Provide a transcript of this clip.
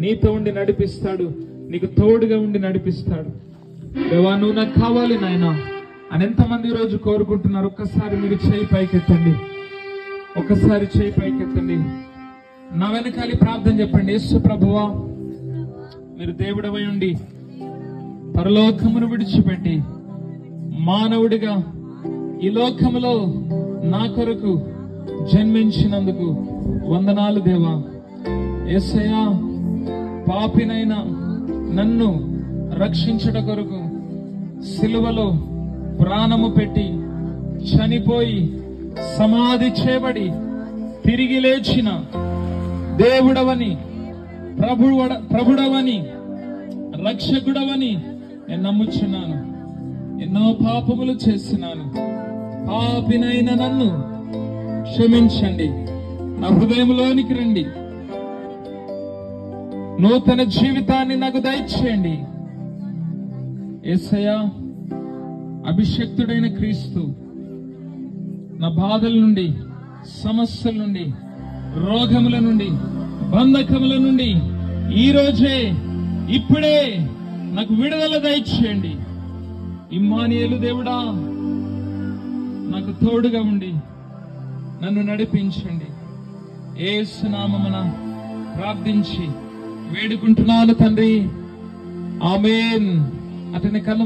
నీతో ఉండి నడిపిస్తాడు, నీకు తోడుగా ఉండి నడిపిస్తాడు. దేవా నువ్వు నాకు కావాలి నాయనా అని ఎంతమంది ఈరోజు కోరుకుంటున్నారు? ఒక్కసారి మీరు చేయి పైకెత్తండి, ఒక్కసారి చేయి పైకెత్తండి. నా వెనకాలి ప్రార్థన చెప్పండి. యేసు ప్రభువా, మీరు దేవుడవై ఉండి పరలోకమును విడిచిపెట్టి మానవుడిగా ఈ లోకములో నా కొరకు జన్మించినందుకు వందనాలు దేవా. యేసయ్యా, పాపినైన నన్ను రక్షించుట కొరకు సిలువలో ప్రాణము పెట్టి చనిపోయి సమాధి చేయబడి తిరిగి లేచిన దేవుడవని, ప్రభుడవని, రక్షకుడవని నేను నమ్ముచున్నాను. ఎన్నో పాపములు చేసినాను. పాపినైన నన్ను క్షమించండి, నా హృదయంలోనికి రండి, నూతన జీవితాన్ని నాకు దయచేయండి. యేసయ్యా, అభిషక్తుడైన క్రీస్తు నా బాధల నుండి, సమస్యల నుండి, రోగముల నుండి, బంధకముల నుండి ఈ రోజే, ఇప్పుడే నాకు విడుదల దయచేయండి. ఇమ్మానుయేలు దేవుడా, నాకు తోడుగా ఉండి నన్ను నడిపించండి. యేసు నామమున ప్రార్థించి వేడుకుంటున్నాను తండ్రి, ఆమేన్. అతని కళ్ళ